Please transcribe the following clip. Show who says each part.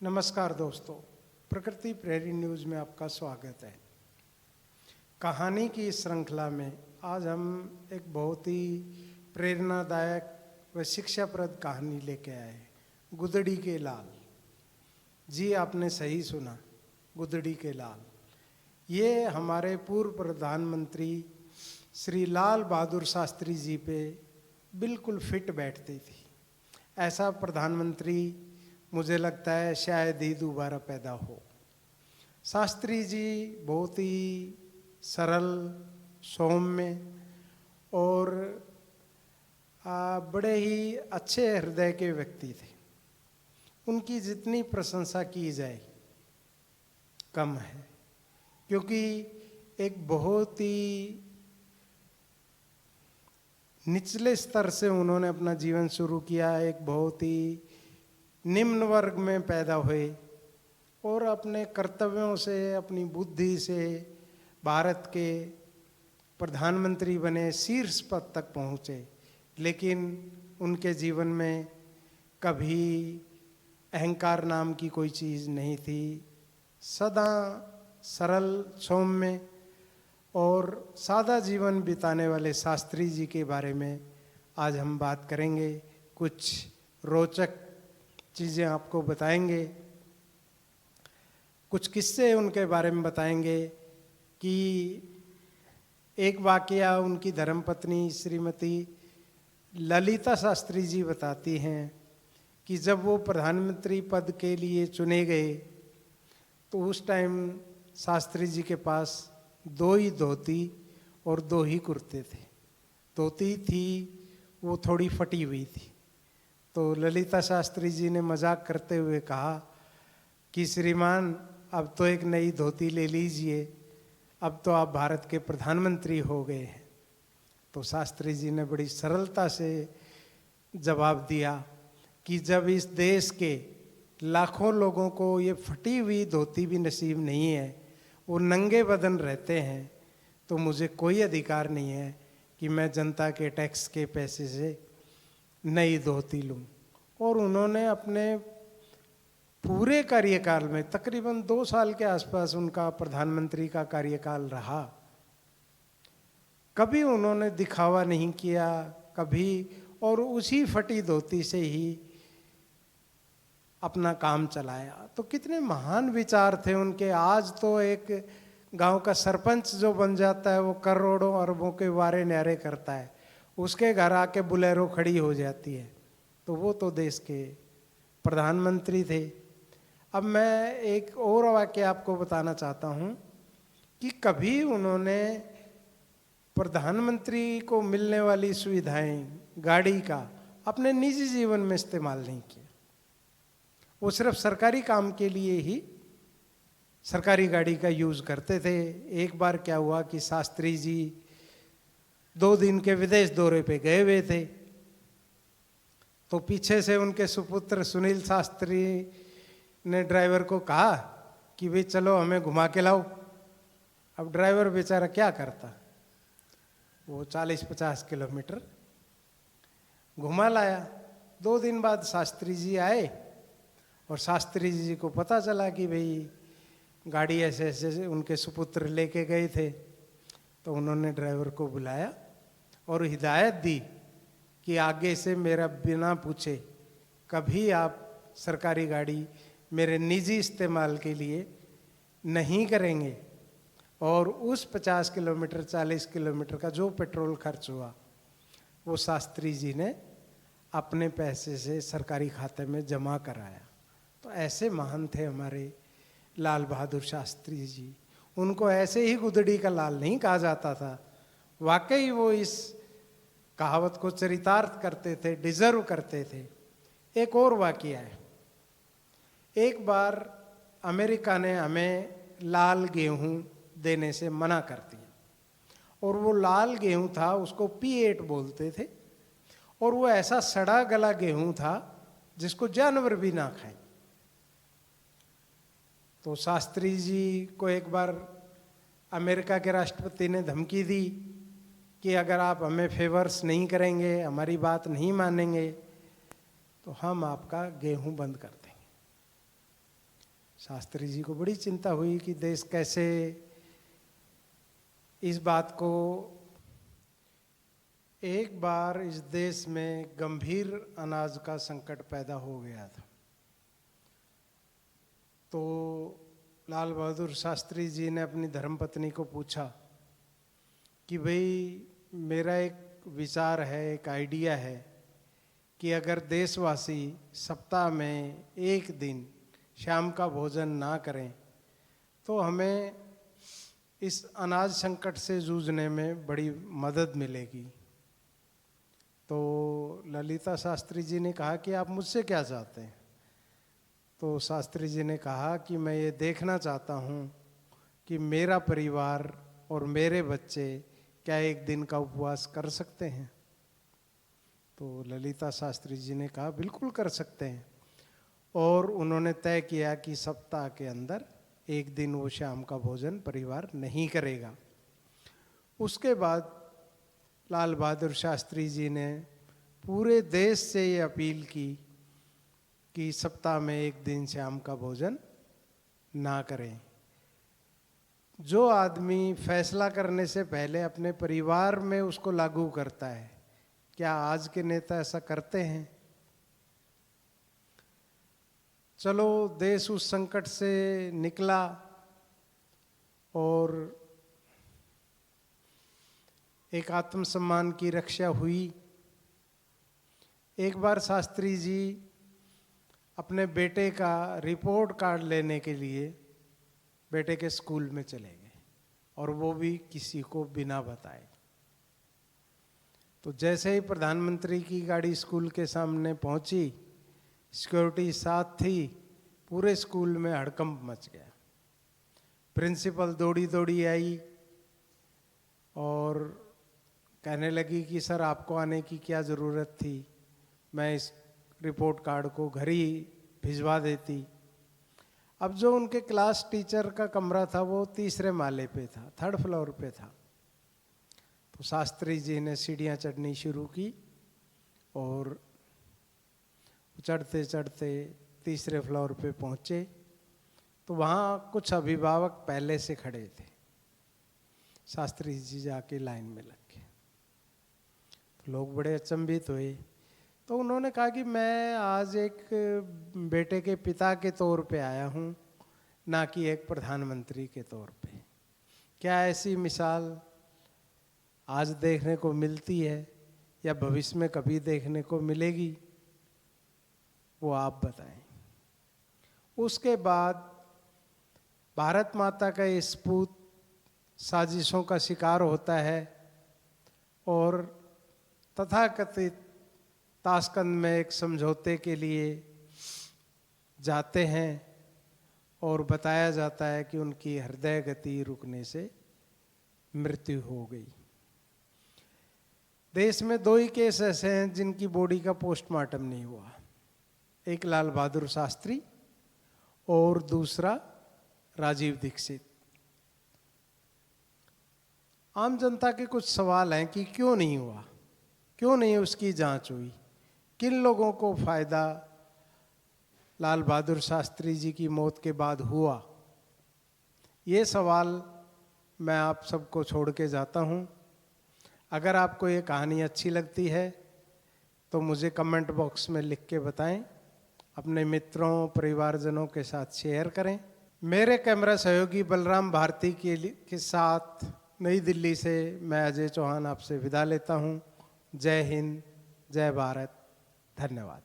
Speaker 1: नमस्कार दोस्तों, प्रकृति प्रेरी न्यूज़ में आपका स्वागत है। कहानी की इस श्रृंखला में आज हम एक बहुत ही प्रेरणादायक व शिक्षाप्रद कहानी लेके आए, गुदड़ी के लाल। जी, आपने सही सुना, गुदड़ी के लाल। ये हमारे पूर्व प्रधानमंत्री श्री लाल बहादुर शास्त्री जी पे बिल्कुल फिट बैठती थी। ऐसा प्रधानमंत्री मुझे लगता है शायद ही दोबारा पैदा हो। शास्त्री जी बहुत ही सरल, सौम्य और बड़े ही अच्छे हृदय के व्यक्ति थे। उनकी जितनी प्रशंसा की जाए कम है, क्योंकि एक बहुत ही निचले स्तर से उन्होंने अपना जीवन शुरू किया। एक बहुत ही निम्न वर्ग में पैदा हुए और अपने कर्तव्यों से, अपनी बुद्धि से भारत के प्रधानमंत्री बने, शीर्ष पद तक पहुँचे। लेकिन उनके जीवन में कभी अहंकार नाम की कोई चीज़ नहीं थी। सदा सरल, सौम्य और सादा जीवन बिताने वाले शास्त्री जी के बारे में आज हम बात करेंगे। कुछ रोचक चीज़ें आपको बताएंगे, कुछ किस्से उनके बारे में बताएंगे कि एक वाकया उनकी धर्मपत्नी श्रीमती ललिता शास्त्री जी बताती हैं कि जब वो प्रधानमंत्री पद के लिए चुने गए तो उस टाइम शास्त्री जी के पास 2 ही धोती और 2 ही कुर्ते थे। धोती थी वो थोड़ी फटी हुई थी, तो ललिता शास्त्री जी ने मजाक करते हुए कहा कि श्रीमान, अब तो एक नई धोती ले लीजिए, अब तो आप भारत के प्रधानमंत्री हो गए हैं। तो शास्त्री जी ने बड़ी सरलता से जवाब दिया कि जब इस देश के लाखों लोगों को ये फटी हुई धोती भी नसीब नहीं है, वो नंगे बदन रहते हैं, तो मुझे कोई अधिकार नहीं है कि मैं जनता के टैक्स के पैसे से नई धोती लूं। और उन्होंने अपने पूरे कार्यकाल में तकरीबन 2 साल के आसपास उनका प्रधानमंत्री का कार्यकाल रहा, कभी उन्होंने दिखावा नहीं किया कभी, और उसी फटी धोती से ही अपना काम चलाया। तो कितने महान विचार थे उनके। आज तो एक गांव का सरपंच जो बन जाता है वो करोड़ों अरबों के वारे न्यारे करता है, उसके घर आके बुलेरो खड़ी हो जाती है, तो वो तो देश के प्रधानमंत्री थे। अब मैं एक और वाक्य आपको बताना चाहता हूँ कि कभी उन्होंने प्रधानमंत्री को मिलने वाली सुविधाएं, गाड़ी का अपने निजी जीवन में इस्तेमाल नहीं किया। वो सिर्फ सरकारी काम के लिए ही सरकारी गाड़ी का यूज़ करते थे। एक बार क्या हुआ कि शास्त्री जी 2 दिन के विदेश दौरे पे गए हुए थे, तो पीछे से उनके सुपुत्र सुनील शास्त्री ने ड्राइवर को कहा कि भाई चलो हमें घुमा के लाओ। अब ड्राइवर बेचारा क्या करता, वो 40-50 किलोमीटर घुमा लाया। 2 दिन बाद शास्त्री जी आए और शास्त्री जी को पता चला कि भाई गाड़ी ऐसे ऐसे उनके सुपुत्र लेके गए थे। तो उन्होंने ड्राइवर को बुलाया और हिदायत दी कि आगे से मेरा बिना पूछे कभी आप सरकारी गाड़ी मेरे निजी इस्तेमाल के लिए नहीं करेंगे, और उस 50 किलोमीटर 40 किलोमीटर का जो पेट्रोल खर्च हुआ वो शास्त्री जी ने अपने पैसे से सरकारी खाते में जमा कराया। तो ऐसे महान थे हमारे लाल बहादुर शास्त्री जी। उनको ऐसे ही गुदड़ी का लाल नहीं कहा जाता था, वाकई वो इस कहावत को चरितार्थ करते थे, डिजर्व करते थे। एक और वाकया है। एक बार अमेरिका ने हमें लाल गेहूं देने से मना कर दिया, और वो लाल गेहूं था उसको P8 बोलते थे, और वो ऐसा सड़ा गला गेहूं था जिसको जानवर भी ना खाएं। तो शास्त्री जी को एक बार अमेरिका के राष्ट्रपति ने धमकी दी कि अगर आप हमें फेवर्स नहीं करेंगे, हमारी बात नहीं मानेंगे, तो हम आपका गेहूं बंद कर देंगे। शास्त्री जी को बड़ी चिंता हुई कि देश कैसे इस बात को, एक बार इस देश में गंभीर अनाज का संकट पैदा हो गया था। तो लाल बहादुर शास्त्री जी ने अपनी धर्मपत्नी को पूछा कि भाई मेरा एक विचार है, एक आइडिया है कि अगर देशवासी सप्ताह में एक दिन शाम का भोजन ना करें तो हमें इस अनाज संकट से जूझने में बड़ी मदद मिलेगी। तो ललिता शास्त्री जी ने कहा कि आप मुझसे क्या चाहते हैं? तो शास्त्री जी ने कहा कि मैं ये देखना चाहता हूँ कि मेरा परिवार और मेरे बच्चे क्या एक दिन का उपवास कर सकते हैं। तो ललिता शास्त्री जी ने कहा बिल्कुल कर सकते हैं, और उन्होंने तय किया कि सप्ताह के अंदर एक दिन वो शाम का भोजन परिवार नहीं करेगा। उसके बाद लाल बहादुर शास्त्री जी ने पूरे देश से ये अपील की कि सप्ताह में एक दिन शाम का भोजन ना करें। जो आदमी फैसला करने से पहले अपने परिवार में उसको लागू करता है, क्या आज के नेता ऐसा करते हैं? चलो, देश उस संकट से निकला और एक आत्मसम्मान की रक्षा हुई। एक बार शास्त्री जी अपने बेटे का रिपोर्ट कार्ड लेने के लिए बेटे के स्कूल में चले गए, और वो भी किसी को बिना बताए। तो जैसे ही प्रधानमंत्री की गाड़ी स्कूल के सामने पहुंची, सिक्योरिटी साथ थी, पूरे स्कूल में हड़कंप मच गया। प्रिंसिपल दौड़ी दौड़ी आई और कहने लगी कि सर आपको आने की क्या ज़रूरत थी, मैं इस रिपोर्ट कार्ड को घर ही भिजवा देती। अब जो उनके क्लास टीचर का कमरा था वो तीसरे माले पे था, थर्ड फ्लोर पे था। तो शास्त्री जी ने सीढ़ियाँ चढ़नी शुरू की और चढ़ते चढ़ते तीसरे फ्लोर पे पहुँचे तो वहाँ कुछ अभिभावक पहले से खड़े थे। शास्त्री जी जाके लाइन में लग गए। तो लोग बड़े अचंभित हुए। तो उन्होंने कहा कि मैं आज एक बेटे के पिता के तौर पे आया हूँ, ना कि एक प्रधानमंत्री के तौर पे। क्या ऐसी मिसाल आज देखने को मिलती है या भविष्य में कभी देखने को मिलेगी? वो आप बताएं। उसके बाद भारत माता का ये सपूत साजिशों का शिकार होता है और तथाकथित ताशकंद में एक समझौते के लिए जाते हैं और बताया जाता है कि उनकी हृदय गति रुकने से मृत्यु हो गई। देश में दो ही केस ऐसे हैं जिनकी बॉडी का पोस्टमार्टम नहीं हुआ, एक लाल बहादुर शास्त्री और दूसरा राजीव दीक्षित। आम जनता के कुछ सवाल हैं कि क्यों नहीं हुआ, क्यों नहीं उसकी जांच हुई, किन लोगों को फायदा लाल बहादुर शास्त्री जी की मौत के बाद हुआ। ये सवाल मैं आप सबको छोड़ के जाता हूँ। अगर आपको ये कहानी अच्छी लगती है तो मुझे कमेंट बॉक्स में लिख के बताएं, अपने मित्रों परिवारजनों के साथ शेयर करें। मेरे कैमरा सहयोगी बलराम भारती के साथ नई दिल्ली से मैं अजय चौहान आपसे विदा लेता हूँ। जय हिंद, जय भारत, धन्यवाद।